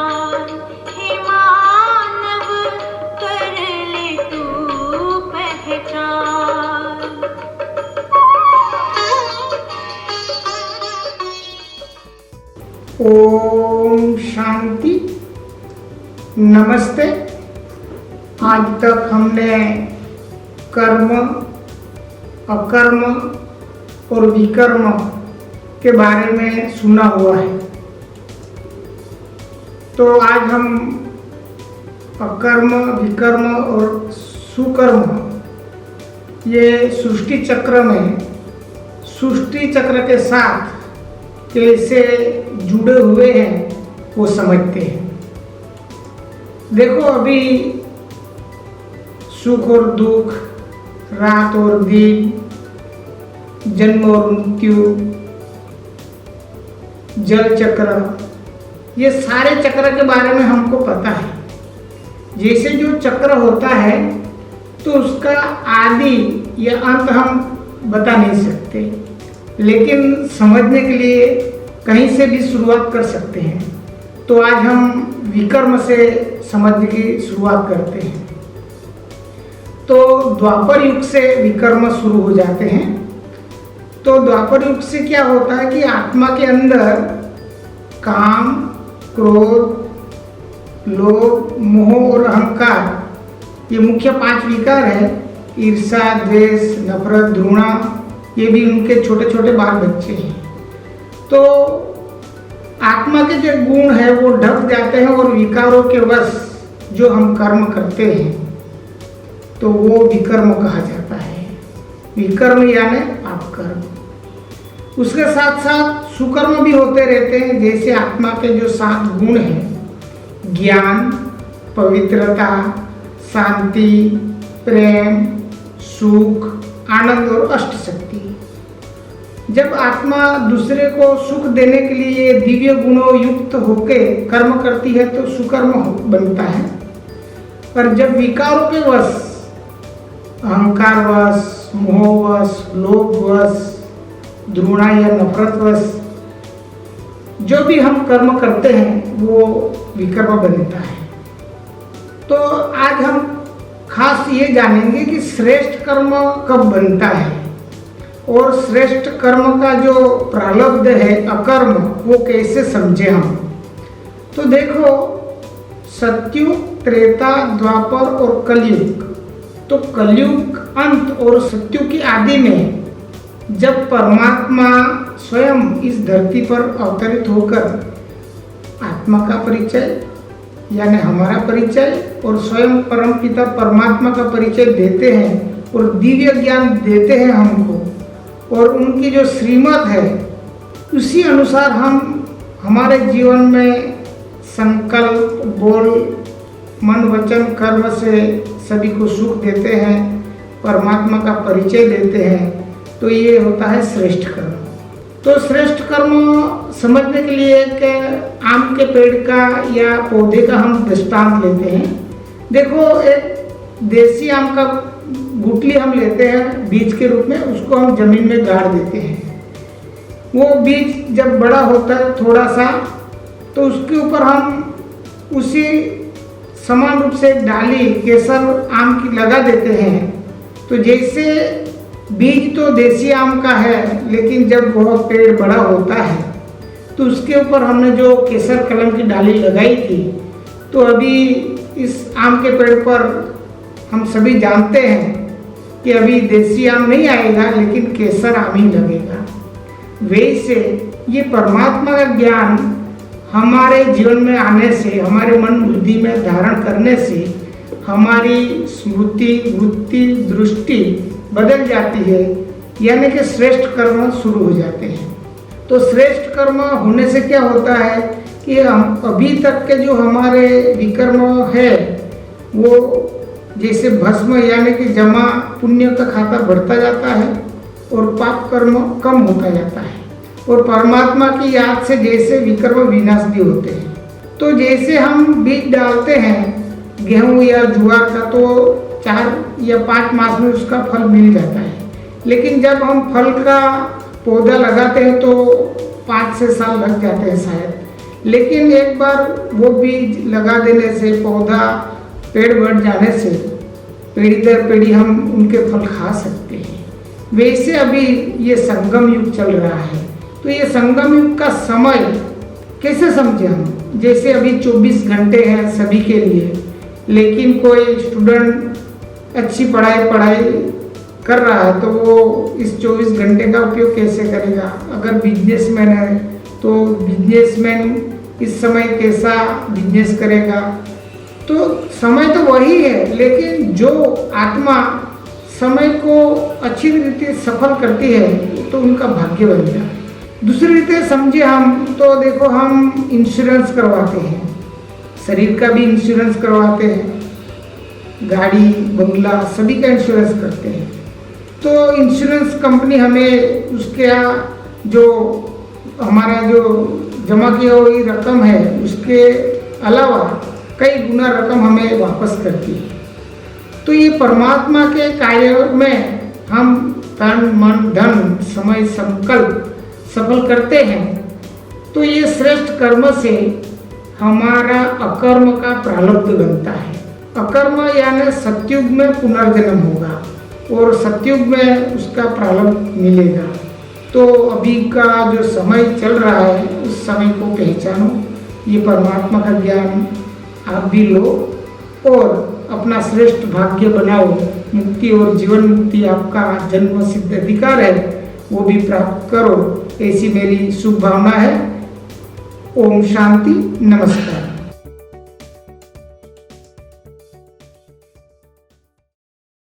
जान, हे मानव कर ले तू पहचान। ओम शांति। नमस्ते। आज तक हमने कर्म, अकर्म और विकर्म के बारे में सुना हुआ है। तो आज हम अकर्म, विकर्म और सुकर्म, ये सृष्टि चक्र में सृष्टि चक्र के साथ कैसे जुड़े हुए हैं वो समझते हैं। देखो, अभी सुख और दुख, रात और दिन, जन्म और मृत्यु, जल चक्र, ये सारे चक्र के बारे में हमको पता है। जैसे जो चक्र होता है तो उसका आदि या अंत हम बता नहीं सकते, लेकिन समझने के लिए कहीं से भी शुरुआत कर सकते हैं। तो आज हम विकर्म से समझने की शुरुआत करते हैं। तो द्वापर युग से विकर्म शुरू हो जाते हैं। तो द्वापर युग से क्या होता है कि आत्मा के अंदर काम, क्रोध, लोभ, मोह और अहंकार, ये मुख्य 5 विकार है। ईर्ष्या, द्वेष, नफरत, घृणा, ये भी उनके छोटे छोटे बाल बच्चे हैं। तो आत्मा के जो गुण है वो ढक जाते हैं और विकारों के वश जो हम कर्म करते हैं तो वो विकर्म कहा जाता है। विकर्म यानी पाप कर्म। उसके साथ साथ सुकर्म भी होते रहते हैं। जैसे आत्मा के जो 7 गुण हैं, ज्ञान, पवित्रता, शांति, प्रेम, सुख, आनंद और अष्ट शक्ति। जब आत्मा दूसरे को सुख देने के लिए दिव्य गुणों युक्त होकर कर्म करती है तो सुकर्म बनता है। पर जब विकारों के वश, अहंकार वश, मोहवश, लोभवश, घृणा या नफरत वश जो भी हम कर्म करते हैं वो विकर्म बनता है। तो आज हम खास ये जानेंगे कि श्रेष्ठ कर्म कब बनता है और श्रेष्ठ कर्म का जो प्रारब्ध है अकर्म, वो कैसे समझे हम। तो देखो, सतयुग, त्रेता, द्वापर और कलयुग। तो कलयुग अंत और सतयुग की आदि में जब परमात्मा स्वयं इस धरती पर अवतरित होकर आत्मा का परिचय यानी हमारा परिचय और स्वयं परमपिता परमात्मा का परिचय देते हैं और दिव्य ज्ञान देते हैं हमको, और उनकी जो श्रीमत है उसी अनुसार हम हमारे जीवन में संकल्प, बोल, मन, वचन, कर्म से सभी को सुख देते हैं, परमात्मा का परिचय देते हैं। तो ये होता है श्रेष्ठ कर्म। तो श्रेष्ठ कर्म समझने के लिए एक आम के पेड़ का या पौधे का हम दृष्टांत लेते हैं। देखो, एक देसी आम का गुठली हम लेते हैं बीज के रूप में, उसको हम जमीन में गाड़ देते हैं। वो बीज जब बड़ा होता है थोड़ा सा, तो उसके ऊपर हम उसी समान रूप से डाली केसर आम की लगा देते हैं। तो जैसे बीज तो देसी आम का है, लेकिन जब वह पेड़ बड़ा होता है तो उसके ऊपर हमने जो केसर कलम की डाली लगाई थी, तो अभी इस आम के पेड़ पर हम सभी जानते हैं कि अभी देसी आम नहीं आएगा, लेकिन केसर आम ही लगेगा। वैसे ये परमात्मा का ज्ञान हमारे जीवन में आने से, हमारे मन बुद्धि में धारण करने से हमारी स्मृति, वृत्ति, दृष्टि बदल जाती है, यानी कि श्रेष्ठ कर्म शुरू हो जाते हैं। तो श्रेष्ठ कर्म होने से क्या होता है कि हम अभी तक के जो हमारे विकर्म है वो जैसे भस्म यानी कि जमा पुण्य का खाता बढ़ता जाता है और पाप कर्म कम होता जाता है, और परमात्मा की याद से जैसे विकर्म विनाश भी होते हैं। तो जैसे हम बीज डालते हैं गेहूं या ज्वार का, तो 4 या 5 मास में उसका फल मिल जाता है, लेकिन जब हम फल का पौधा लगाते हैं तो 5-6 साल लग जाते हैं शायद। लेकिन एक बार वो बीज लगा देने से, पौधा पेड़ बढ़ जाने से पीढ़ी दर पीढ़ी हम उनके फल खा सकते हैं। वैसे अभी ये संगम युग चल रहा है, तो ये संगम युग का समय कैसे समझे हम? जैसे अभी 24 घंटे हैं सभी के लिए, लेकिन कोई स्टूडेंट अच्छी पढ़ाई कर रहा है तो वो इस 24 घंटे का उपयोग कैसे करेगा? अगर बिजनेसमैन है तो बिजनेसमैन इस समय कैसा बिजनेस करेगा? तो समय तो वही है, लेकिन जो आत्मा समय को अच्छी रीति सफल करती है तो उनका भाग्य बन जाए। दूसरी रीते समझे हम तो देखो, हम इंश्योरेंस करवाते हैं, शरीर का भी इंश्योरेंस करवाते हैं, गाड़ी बंगला सभी का इंश्योरेंस करते हैं। तो इंश्योरेंस कंपनी हमें उसके जो हमारा जो जमा की हुई रकम है उसके अलावा कई गुना रकम हमें वापस करती है। तो ये परमात्मा के कार्य में हम तन मन धन समय संकल्प सफल करते हैं तो ये श्रेष्ठ कर्म से हमारा अकर्म का प्रारब्ध बनता है। अकर्म यानी सतयुग में पुनर्जन्म होगा और सतयुग में उसका प्रारब्ध मिलेगा। तो अभी का जो समय चल रहा है उस समय को पहचानो, ये परमात्मा का ज्ञान आप भी लो और अपना श्रेष्ठ भाग्य बनाओ। मुक्ति और जीवन मुक्ति आपका जन्म सिद्ध अधिकार है, वो भी प्राप्त करो, ऐसी मेरी शुभ भावना है। ओम शांति, नमस्कार।